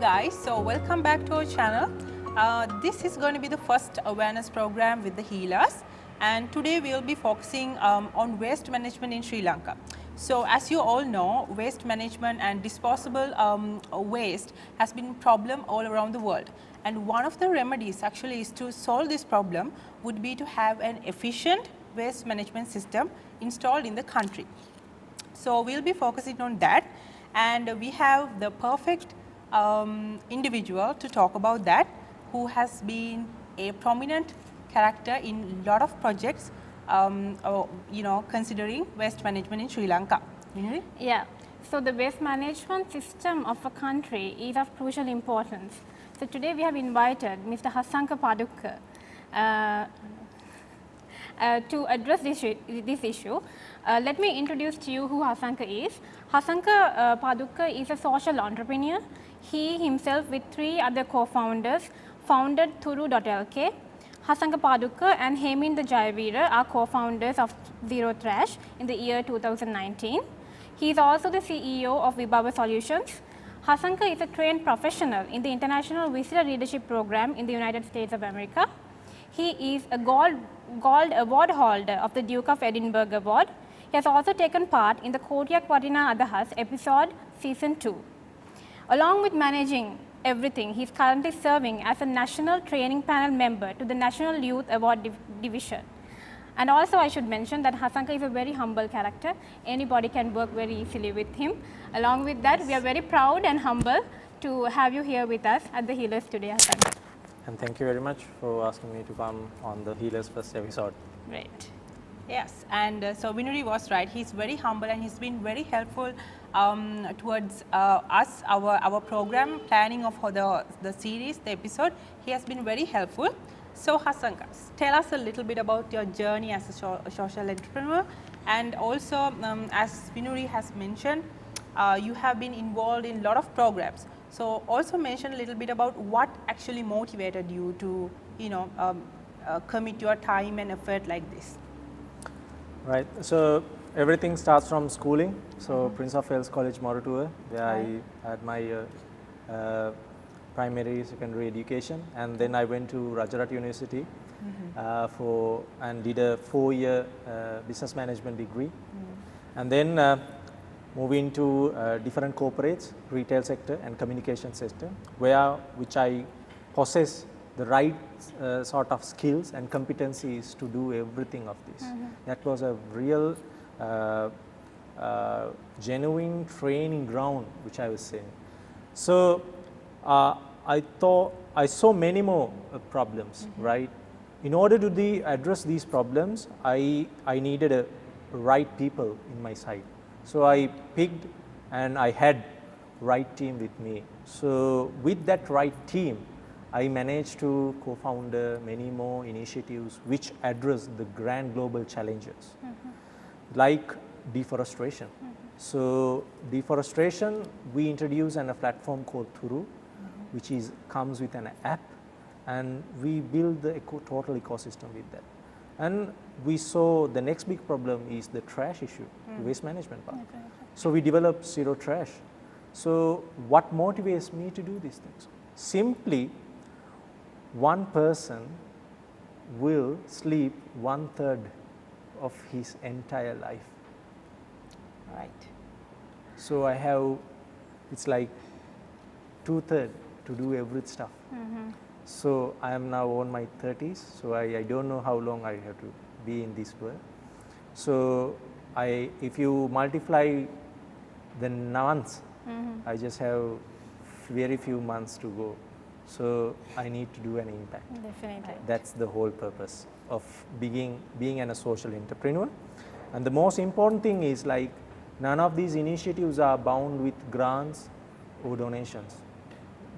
guys, so welcome back to our channel. This is going to be the first awareness program with the healers, and today we will be focusing on waste management in Sri Lanka. So as you all know, waste management and disposable waste has been a problem all around the world, and one of the remedies actually is to solve this problem would be to have an efficient waste management system installed in the country. So we will be focusing on that, and we have the perfect individual to talk about that, who has been a prominent character in a lot of projects, considering waste management in Sri Lanka. Vinuri? Yeah, so the waste management system of a country is of crucial importance. So today we have invited Mr. Hasanka Padukka to address this issue. Let me introduce to you who Hasanka is. Hasanka Padukka is a social entrepreneur. He himself with 3 other co-founders founded Thuru.lk. Hasanka Padukka and Heminder Jayavira are co-founders of Zero Trash in the year 2019. He is also the CEO of Vibhava Solutions. Hasanka is a trained professional in the International Visitor Leadership Program in the United States of America. He is a gold award holder of the Duke of Edinburgh Award. He has also taken part in the Kotiak Vatina Adahas episode season 2. Along with managing everything, he is currently serving as a national training panel member to the National Youth Award Division. And also I should mention that Hasanka is a very humble character. Anybody can work very easily with him. Along with that, we are very proud and humble to have you here with us at the Healers today, Hasanka. And thank you very much for asking me to come on the Healers first episode. Great. Yes, and so Vinuri was right. He's very humble and he's been very helpful towards us, our program planning of the series, the episode. He has been very helpful. So Hasanka, tell us a little bit about your journey as a social entrepreneur, and also as Vinuri has mentioned, you have been involved in a lot of programs. So also mention a little bit about what actually motivated you to, commit your time and effort like this. Right. So everything starts from schooling. So Prince of Wales College, Moratuwa, where I had my primary, secondary education, and then I went to Rajarat University and did a 4-year business management degree, and then moved into different corporates, retail sector and communication sector, which I possess the right sort of skills and competencies to do everything of this. That was a real genuine training ground which I was saying. So I saw many more problems, right? In order to address these problems, I needed right people in my side. So I picked and I had right team with me. So with that right team, I managed to co-found many more initiatives which address the grand global challenges, like deforestation. So deforestation, we introduced a platform called Thuru, which comes with an app, and we build the total ecosystem with that. And we saw the next big problem is the trash issue, the waste management part. Okay. So we developed Zero Trash. So what motivates me to do these things? Simply, one person will sleep 1/3 of his entire life. Right. So I have, it's like 2/3 to do every stuff. So I am now on my 30s, so I don't know how long I have to be in this world. So if you multiply the months, I just have very few months to go. So I need to do an impact. Definitely. That's the whole purpose of being a social entrepreneur. And the most important thing is, like, none of these initiatives are bound with grants or donations.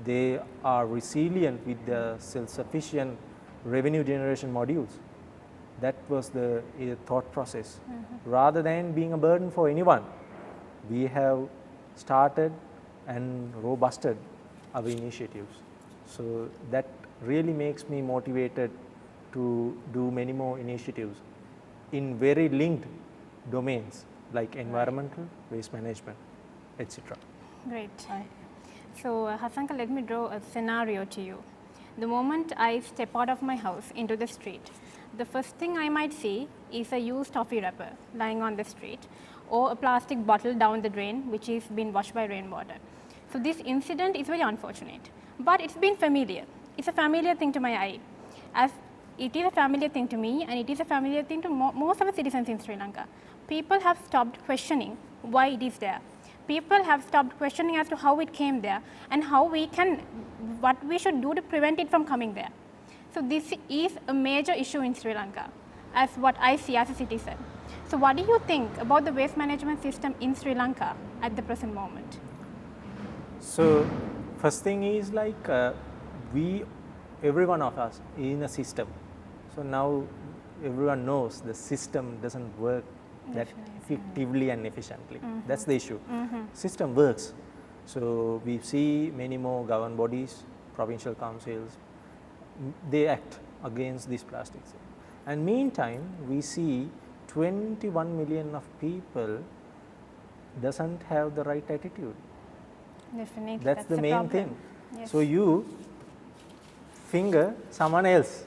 They are resilient with the self-sufficient revenue generation modules. That was the thought process. Rather than being a burden for anyone, we have started and robusted our initiatives. So that really makes me motivated to do many more initiatives in very linked domains like environmental, waste management, etc. Great. So, Hasanka, let me draw a scenario to you. The moment I step out of my house into the street, the first thing I might see is a used toffee wrapper lying on the street, or a plastic bottle down the drain which is been washed by rainwater. So, this incident is very unfortunate, but it's been familiar. It's a familiar thing to my eye, as it is a familiar thing to me, and it is a familiar thing to most of the citizens in Sri Lanka. People have stopped questioning why it is there. People have stopped questioning as to how it came there and how we can, what we should do to prevent it from coming there. So, this is a major issue in Sri Lanka, as what I see as a citizen. So, what do you think about the waste management system in Sri Lanka at the present moment? So, first thing is like every one of us in a system. So, now everyone knows the system doesn't work that effectively and efficiently. That's the issue. System works. So, we see many more government bodies, provincial councils, they act against these plastics. And meantime, we see 21 million of people doesn't have the right attitude. Definitely. That's the main thing. Yes. So, you finger someone else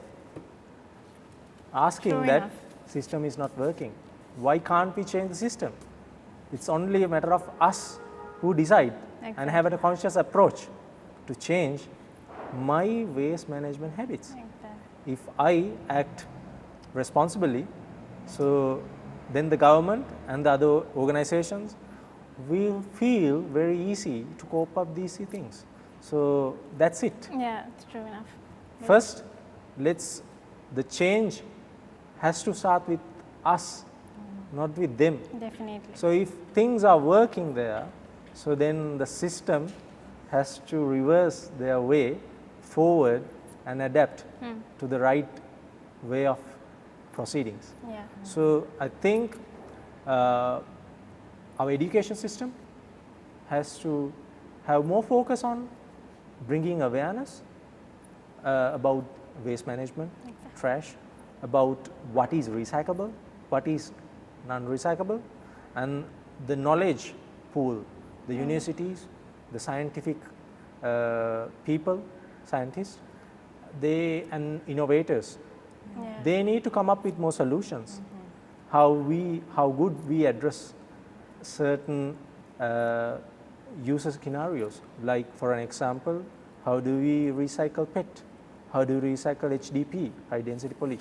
asking True that enough. system is not working. Why can't we change the system? It's only a matter of us who decide and have a conscious approach to change my waste management habits. Exactly. If I act responsibly, so then the government and the other organizations will feel very easy to cope up these things. So that's it. Yeah, it's true enough. First, the change has to start with us, not with them. Definitely. So if things are working there, so then the system has to reverse their way forward and adapt to the right way of proceedings. Yeah. So I think our education system has to have more focus on bringing awareness about waste management, trash, about what is recyclable, what is non-recyclable, and the knowledge pool, the universities, the scientific people, scientists, and innovators, they need to come up with more solutions. How good we address certain user scenarios, like for an example, how do we recycle PET? How do we recycle HDP, high density poly?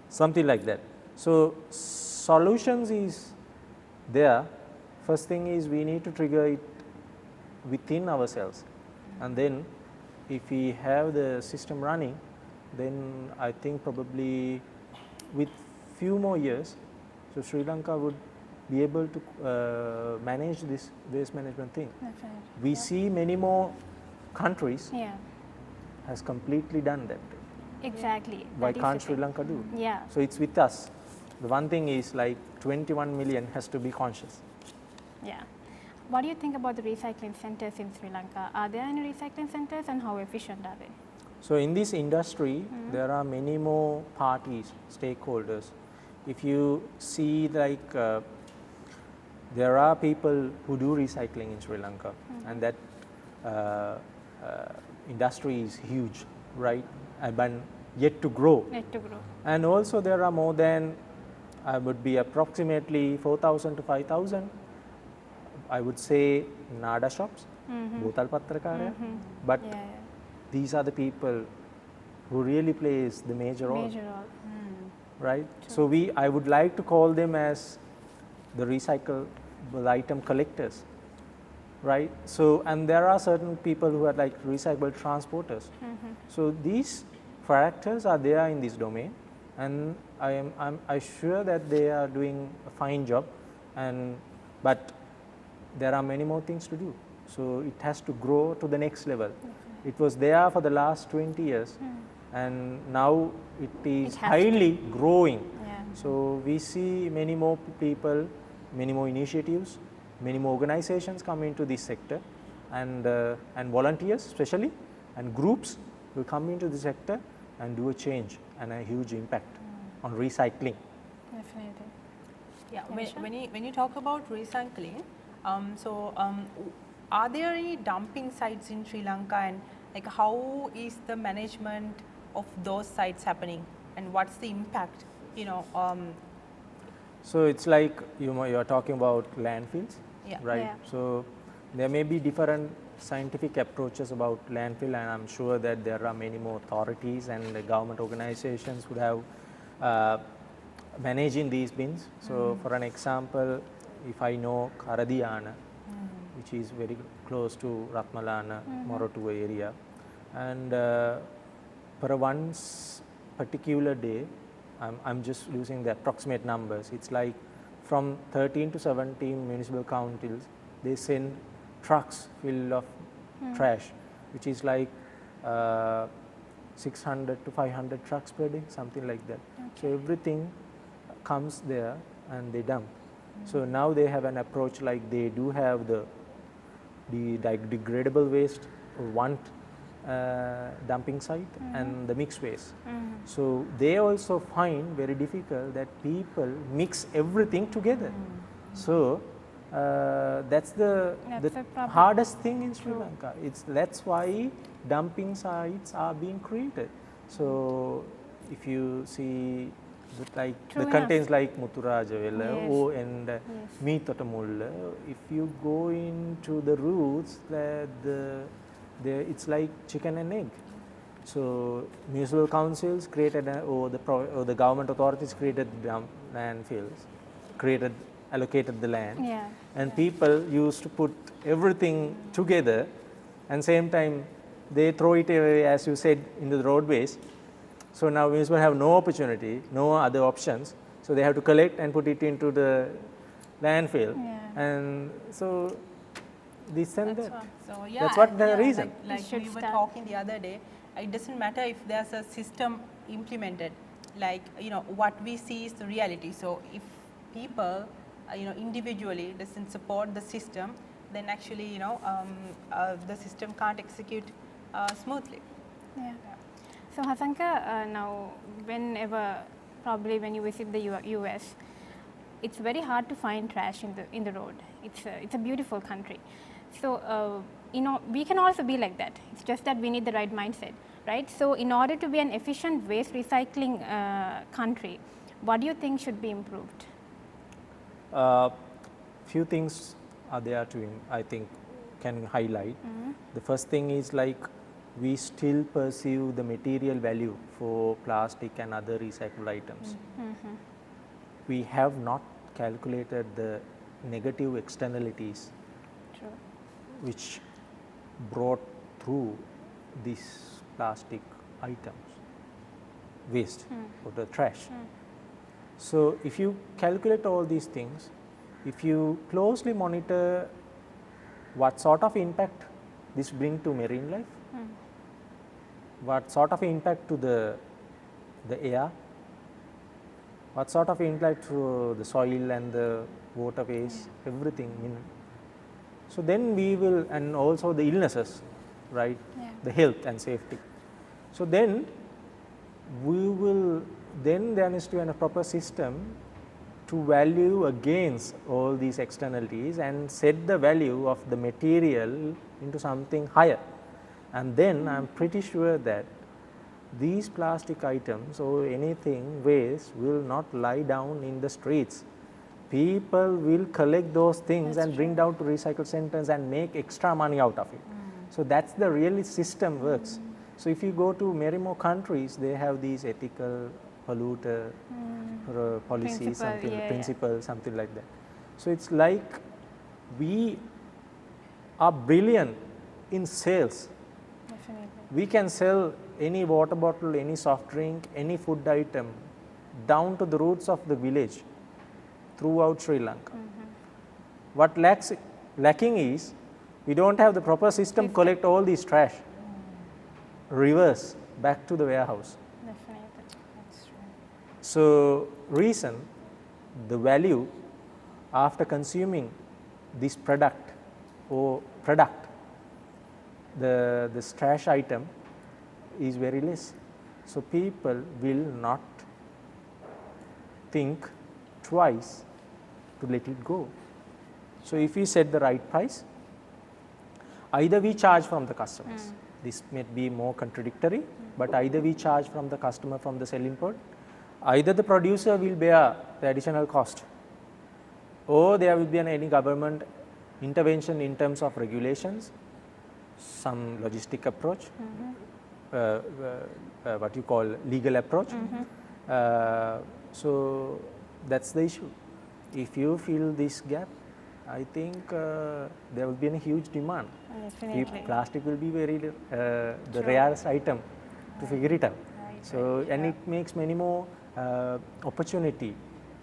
Something like that. So solutions is there. First thing is we need to trigger it within ourselves, and then if we have the system running, then I think probably with few more years, so Sri Lanka would be able to manage this waste management thing. Definitely. We see many more countries Yeah. has completely done that. Exactly. Why That is can't the Sri thing. Lanka do? Yeah. So it's with us. The one thing is like 21 million has to be conscious. Yeah. What do you think about the recycling centers in Sri Lanka? Are there any recycling centers, and how efficient are they? So in this industry, there are many more parties, stakeholders. If you see like there are people who do recycling in Sri Lanka, and that industry is huge, right? But yet to grow. Yet to grow. And also there are more than, would be approximately 4,000 to 5,000, I would say, NADA shops, Bhotal Patrakarya, but Yeah. these are the people who really plays the major role, Major role. right? So I would like to call them as the recyclable item collectors, right? So, and there are certain people who are like recyclable transporters. So these characters are there in this domain, and I'm sure that they are doing a fine job, but there are many more things to do. So it has to grow to the next level. It was there for the last 20 years, and now it is highly growing. Yeah. So we see many more people, many more initiatives, many more organizations come into this sector, and volunteers especially, and groups will come into the sector and do a change and a huge impact on recycling. Definitely. Yeah, Iresha? when you talk about recycling, are there any dumping sites in Sri Lanka, and like how is the management of those sites happening, and what's the impact? So it's like you are talking about landfills, Yeah. right? Yeah. So there may be different scientific approaches about landfill, and I'm sure that there are many more authorities and the government organizations would have managing these bins. So for an example, if I know Karadiyana, which is very close to Ratmalana, Moratuwa area, and per once particular day, I'm just using the approximate numbers, it's like from 13 to 17 municipal councils, they send trucks filled of trash, which is like 600 to 500 trucks per day, something like that. So everything comes there and they dump. So now they have an approach like they do have the degradable waste, one dumping site, and the mixed waste. So they also find very difficult that people mix everything together. So that's the problem. hardest thing in Sri Lanka. That's why dumping sites are being created. So if you see the contents like Muthurajavela and Meetotamulla, if you go into the roots, it's like chicken and egg. So municipal councils created or the government authorities created landfills, allocated the land, and people used to put everything together, and same time they throw it away, as you said, in the roadways. So now municipal have no opportunity, no other options, so they have to collect and put it into the landfill, and so this and that. So yeah, that's what the reason. Like we were talking the other day, it doesn't matter if there's a system implemented, like what we see is the reality. So if people individually doesn't support the system, then actually the system can't execute smoothly. Yeah. So Hasanka, now probably when you visit the US, it's very hard to find trash in the road. It's a beautiful country. So we can also be like that. It's just that we need the right mindset, right? So in order to be an efficient waste recycling country, what do you think should be improved? Few things are there I think can highlight. The first thing is like we still pursue the material value for plastic and other recycled items. We have not calculated the negative externalities which brought through these plastic items, waste or the trash. So if you calculate all these things, if you closely monitor what sort of impact this brings to marine life, what sort of impact to the air, what sort of impact to the soil and the waterways, everything. So then we will, and also the illnesses, right? The health and safety. So then there needs to be a proper system to value against all these externalities and set the value of the material into something higher. And then I'm pretty sure that these plastic items or anything waste will not lie down in the streets. People will collect those things and bring down to recycle centers and make extra money out of it. So that's the really system works. So if you go to many more countries, they have these ethical polluter policies, principle, something like that. So it's like we are brilliant in sales. Definitely. We can sell any water bottle, any soft drink, any food item down to the roots of the village throughout Sri Lanka. What lacking is we don't have the proper system to collect all these trash, reverse back to the warehouse. Definitely. That's true. So reason, the value after consuming this product, this trash item is very less. So people will not think twice to let it go. So if we set the right price, Either we charge from the customers. This may be more contradictory, but either we charge from the customer from the sell input, either the producer will bear the additional cost, or there will be any government intervention in terms of regulations, some logistic approach, what you call legal approach. So that's the issue. If you fill this gap, I think there will be a huge demand. Definitely. Plastic will be very the rarest item to figure it out. So and it makes many more opportunity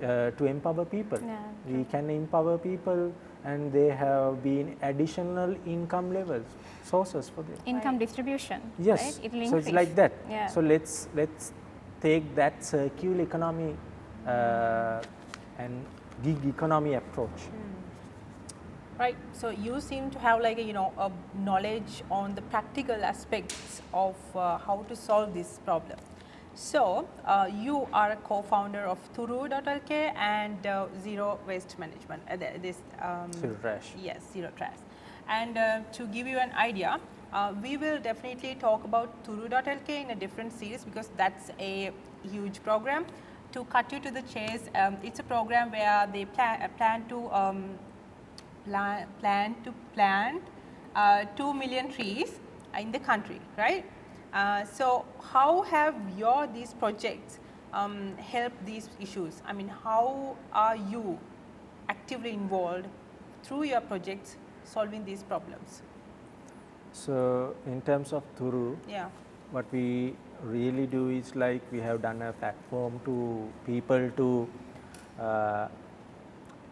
to empower people. We can empower people, and they have been additional income levels, sources for them. Income distribution. Yes, Right? It will so it's increase. like that. Yeah. So let's take that circular economy and gig economy approach. Right. So you seem to have like a knowledge on the practical aspects of how to solve this problem. So you are a co-founder of Thuru.lk and Zero Waste Management. Zero Trash. Yes, Zero Trash. And to give you an idea, we will definitely talk about Thuru.lk in a different series because that's a huge program. To cut you to the chase, it's a program where they plan to plant 2 million trees in the country, right? So how have these projects helped these issues? I mean, how are you actively involved through your projects solving these problems? So in terms of Thuru, Yeah. what we really do is like we have done a platform to people to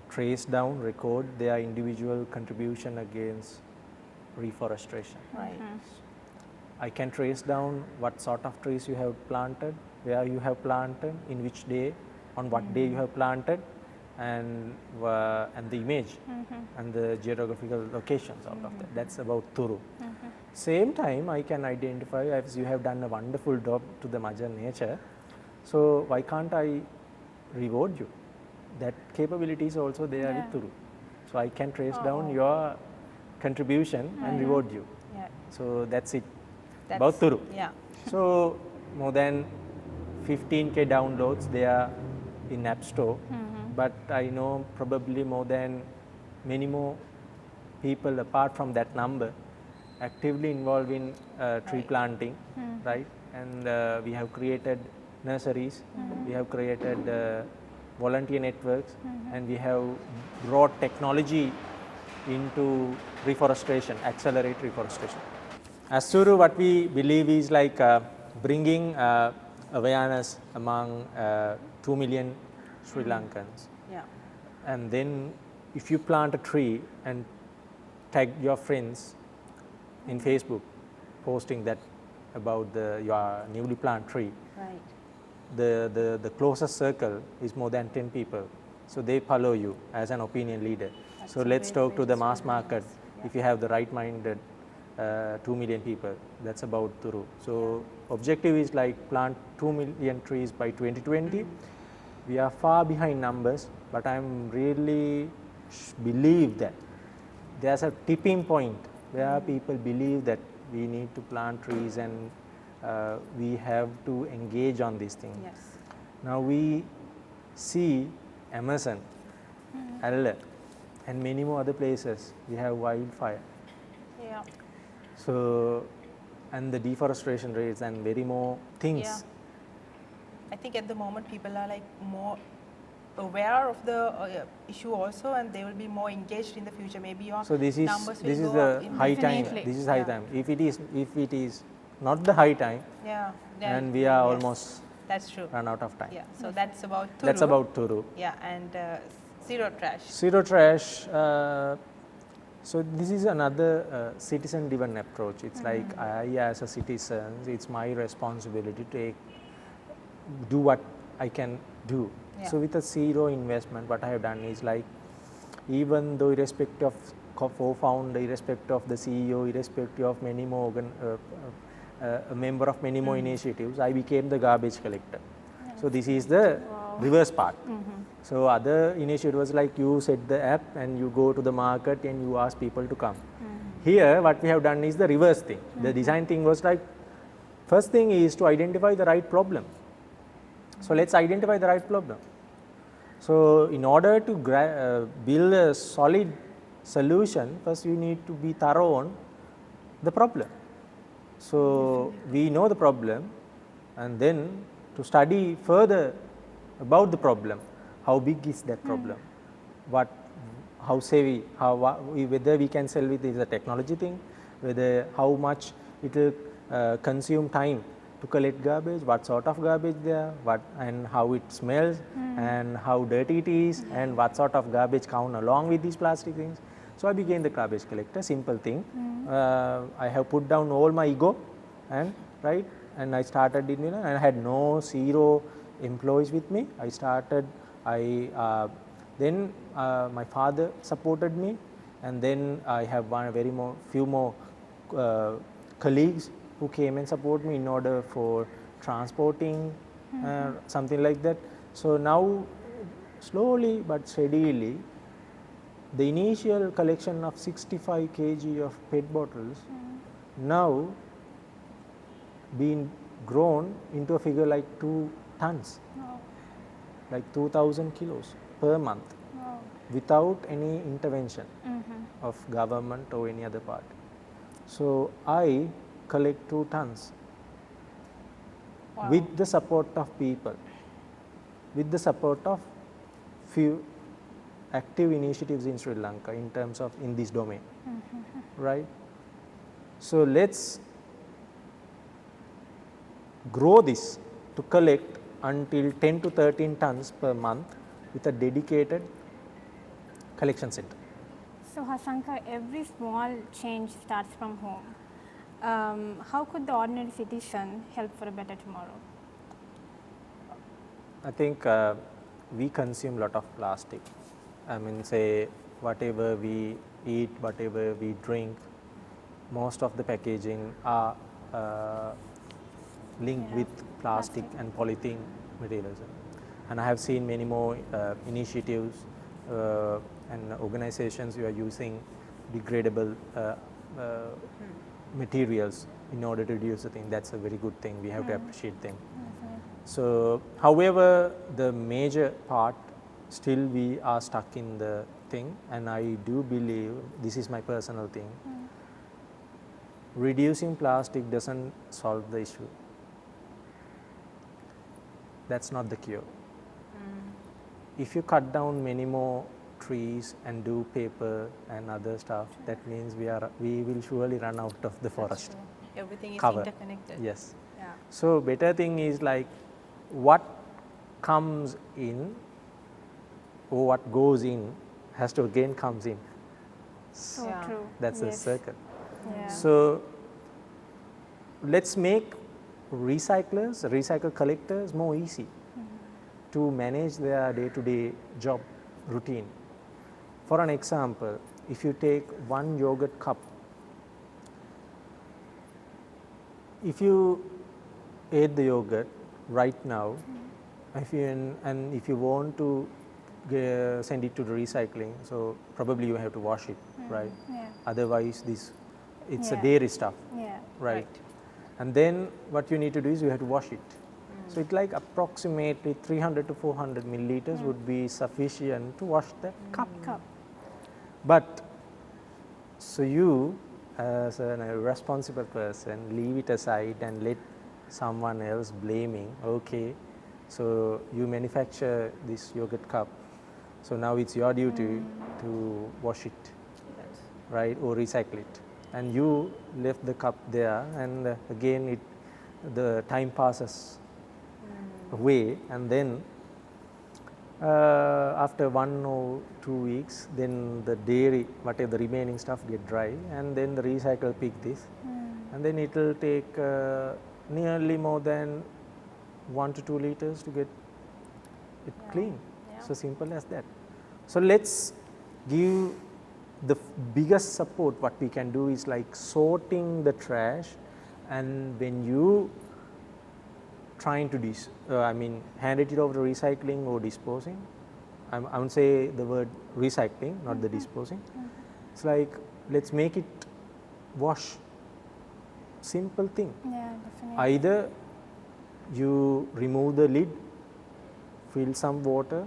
trace down, record their individual contribution against reforestation. Right. I can trace down what sort of trees you have planted, where you have planted, in which day, on what day you have planted, and the image and the geographical locations out of that. That's about Thuru. Same time, I can identify, as you have done a wonderful job to the Mother Nature, so why can't I reward you? That capability is also there with Thuru. So I can trace down your contribution and reward you. Yeah. So that's it about Thuru. Yeah. So more than 15K downloads there in App Store, but I know probably more than many more people apart from that number actively involved in tree planting, right? And we have created nurseries, we have created volunteer networks, and we have brought technology into reforestation, accelerate reforestation. As Thuru, what we believe is like bringing awareness among 2 million Sri Lankans. Yeah. And then if you plant a tree and tag your friends in Facebook, posting that about your newly planted tree, Right. the closest circle is more than 10 people. So they follow you as an opinion leader. That's So a let's great talk way to to the spread mass market. awareness. Yeah. If you have the right-minded 2 million people, that's about Thuru. So objective is like plant 2 million trees by 2020. We are far behind numbers, but I'm really believe that there's a tipping point where people believe that we need to plant trees and we have to engage on this thing. Yes. Now we see Amazon, Allah, and many more other places. We have wildfire. Yeah. So, and the deforestation rates and very more things. Yeah. I think at the moment people are like more aware of the issue also, and they will be more engaged in the future. Maybe your So this numbers will is go the up in high time. Definitely. This is high Yeah. time. If it is not the high time, Yeah. Then and we are yes, almost That's true. run out of time. Yeah. So that's about Thuru. That's about Thuru. Yeah, and Zero Trash. Zero Trash. So this is another citizen-driven approach. It's like I, as a citizen, it's my responsibility to do what I can do. Yeah. So with a zero investment, what I have done is like, even though irrespective of co-founder, irrespective of the CEO, irrespective of many more a member of many more initiatives, I became the garbage collector. So this is the reverse part. So other initiatives like you set the app and you go to the market and you ask people to come. Here what we have done is the reverse thing. The design thing was like, first thing is to identify the right problem. So let's identify the right problem. So in order to build a solid solution, first you need to be thorough on the problem. So we know the problem, and then to study further about the problem. How big is that problem? How say whether we can solve it is a technology thing, whether how much it will consume time to collect garbage, what sort of garbage there, and how it smells, and how dirty it is, and what sort of garbage count along with these plastic things. So I became the garbage collector, simple thing. I have put down all my ego, and I started in, and I had zero employees with me. I started, then my father supported me, and then I have few more colleagues who came and support me in order for transporting, something like that. So now slowly but steadily, the initial collection of 65 kg of PET bottles now been grown into a figure like 2 tons, like 2,000 kilos per month, without any intervention of government or any other party. So I collect 2 tons with the support of people, with the support of few active initiatives in Sri Lanka in terms of in this domain, right? So let's grow this to collect until 10 to 13 tons per month with a dedicated collection center. So Hasanka, every small change starts from home. How could the ordinary citizen help for a better tomorrow? I think we consume a lot of plastic. I mean, say whatever we eat, whatever we drink, most of the packaging are linked with plastic and polythene materials. And I have seen many more initiatives and organizations who are using degradable materials in order to reduce the thing. That's a very good thing. We have to appreciate them. So, however, the major part still we are stuck in the thing, and I do believe, this is my personal thing, reducing plastic doesn't solve the issue. That's not the cure. If you cut down many more trees and do paper and other stuff, that means we will surely run out of the forest. Everything is cover. interconnected. Yes. Yeah. So better thing is like what comes in or what goes in has to again comes in. So Yeah. true. That's a Yes. circle. Yeah. So let's make recycle collectors more easy to manage their day-to-day job routine. For an example, if you take one yogurt cup, if you ate the yogurt right now, if you want to send it to the recycling, so probably you have to wash it, right? Yeah. Otherwise, it's a Yeah. dairy stuff, Yeah. right? And then what you need to do is you have to wash it. So it's like approximately 300 to 400 milliliters would be sufficient to wash the cup. But so you, as a responsible person, leave it aside and let someone else blaming. Okay, so you manufacture this yogurt cup, so now it's your duty to wash it, right, or recycle it. And you left the cup there, and again the time passes away, and then after 1 or 2 weeks, then the dairy, whatever the remaining stuff get dry, and then the recycle pick this, and then it will take nearly more than 1 to 2 liters to get it clean. So simple as that. So let's give the biggest support. What we can do is like sorting the trash, and when you trying to hand it over to recycling or disposing. I would say the word recycling, not the disposing. It's like let's make it wash. Simple thing. Yeah, definitely. Either you remove the lid, fill some water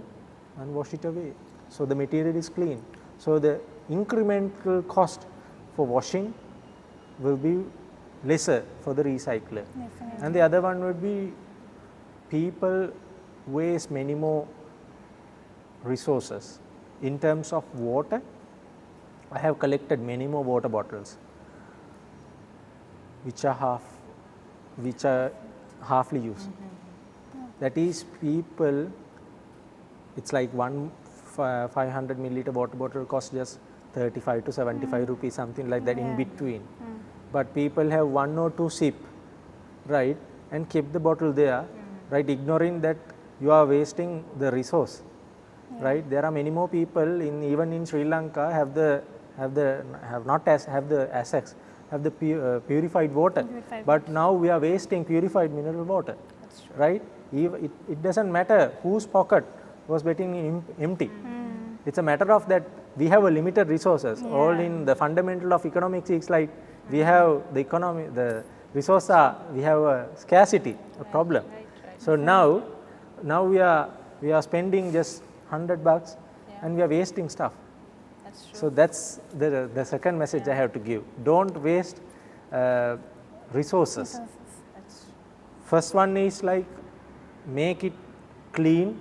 and wash it away. So, the material is clean. So, the incremental cost for washing will be lesser for the recycler. Definitely. And the other one would be people waste many more resources. In terms of water, I have collected many more water bottles which are halfly used. That is, people, it's like one 500 milliliter water bottle costs just 35 to 75 rupees, something like that in between. But people have one or two sip, right, and keep the bottle there, right, ignoring that you are wasting the resource, right. There are many more people even in Sri Lanka have the assets, have the purified water, but now we are wasting purified mineral water, right. It doesn't matter whose pocket was getting empty. It's a matter of that we have a limited resources. All in the fundamental of economics is like we have the economy, the resources we have a scarcity, a problem. So now we are spending just $100 and we are wasting stuff. That's true. So that's the second message I have to give. Don't waste resources. That's First one is like make it clean,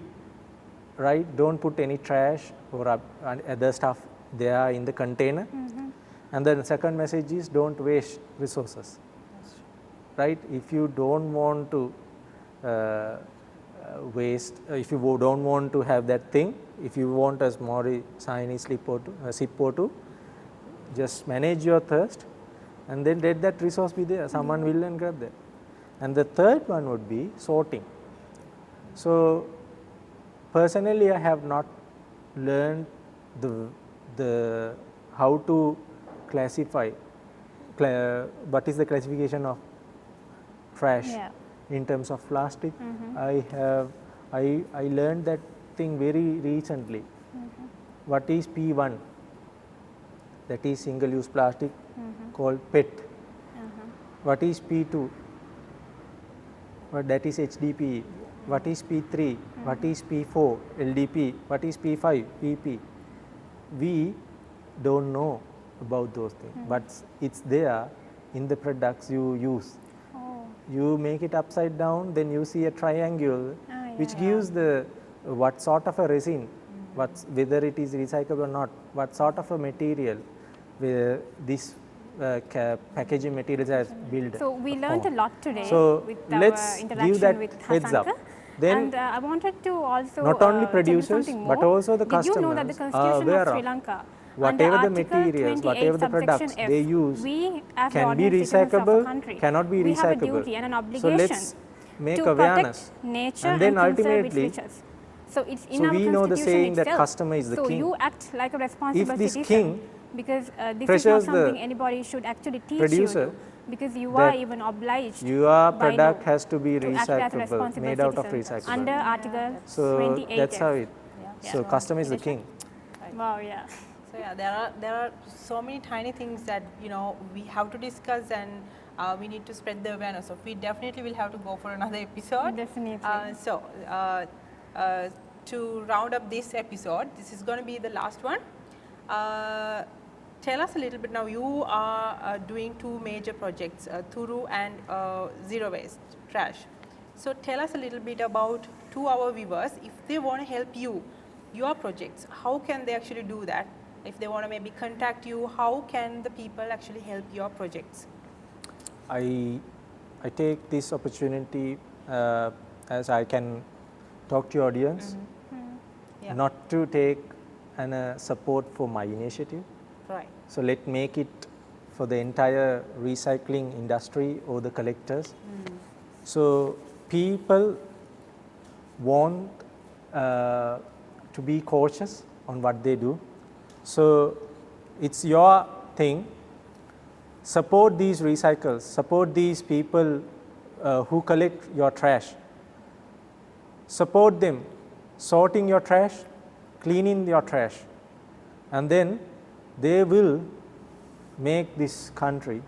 right? Don't put any trash or other stuff there in the container. And then the second message is don't waste resources, right? If you don't want to waste, if you don't want to have that thing, if you want a small shiny sip or two, just manage your thirst and then let that resource be there. Someone will and grab that. And the third one would be sorting. So personally, I have not learned the how to classify what is the classification of trash in terms of plastic. I learned that thing very recently. What is P1? That is single use plastic called PET. What is P2? That is HDPE. What is P3? What is P4? LDP. What is P5? PP. We don't know about those things, but it's there in the products you use. You make it upside down, then you see a triangle which gives the what sort of a resin, whether it is recyclable or not, what sort of a material where this packaging materials has built. So we learned a lot today with let's our give interaction that with heads up. Hasanka. Then And I wanted to also not only tell you producers something but more. also the Did you know that the customers are Constitution aware of Sri of Lanka, whatever under the Article materials, 28, whatever the subsection products F, they use we as the can be ordinary citizens of recyclable, a country, cannot be we have a recyclable. duty and an So obligation let's make to awareness, protect nature and then conserve its ultimately, riches. So it's in so our we know the constitution saying that itself. customer is the so king. you act like a responsible If this citizen, king because this is not pressures something the anybody should actually teach producer you to, because you are that even obliged your by product law has to be to act as a recyclable, responsible made out of citizen recyclable. under Article So 28 that's F. how it. So customer is the Iresha? king. Wow, yeah. So yeah, there are so many tiny things that we have to discuss, and we need to spread the awareness of. We definitely will have to go for another episode. Definitely. To round up this episode, this is going to be the last one. Tell us a little bit now. You are doing two major projects, Thuru and Zero Waste Trash. So tell us a little bit about, to our viewers, if they want to help you, your projects, how can they actually do that? If they want to maybe contact you, how can the people actually help your projects? I take this opportunity as I can talk to your audience, not to take support for my initiative. Right. So let's make it for the entire recycling industry or the collectors. So people want to be cautious on what they do. So it's your thing. Support these recyclers, support these people who collect your trash. Support them sorting your trash, cleaning your trash, and then they will make this country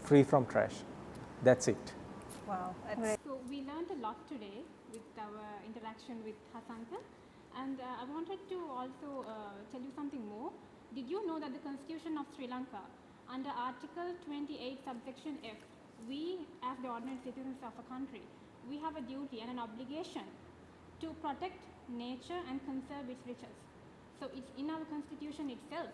free from trash. That's it. Wow. So we learned a lot today with our interaction with Hasanka, and I wanted to also tell you something more. Did you know that the Constitution of Sri Lanka, under Article 28, subsection F, we as the ordinary citizens of a country, we have a duty and an obligation to protect nature and conserve its riches. So it's in our Constitution itself.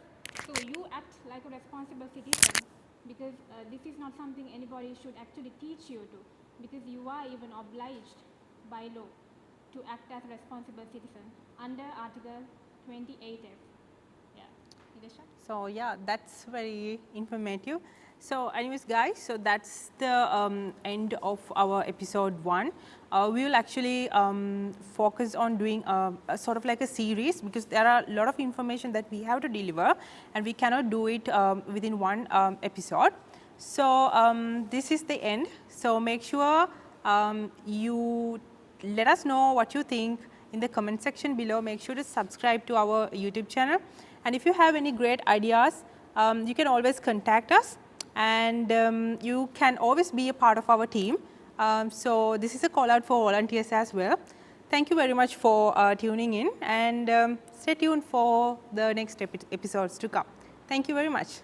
So you act like a responsible citizen, because this is not something anybody should actually teach you to, because you are even obliged by law to act as a responsible citizen under Article 28F. Yeah, Iresha? So yeah, that's very informative. So anyways guys, so that's the end of our episode 1. We will actually focus on doing a sort of like a series, because there are a lot of information that we have to deliver and we cannot do it within one episode. So this is the end. So make sure you let us know what you think in the comment section below. Make sure to subscribe to our YouTube channel, and if you have any great ideas, you can always contact us, and you can always be a part of our team. So this is a call out for volunteers as well. Thank you very much for tuning in, and stay tuned for the next episodes to come. Thank you very much.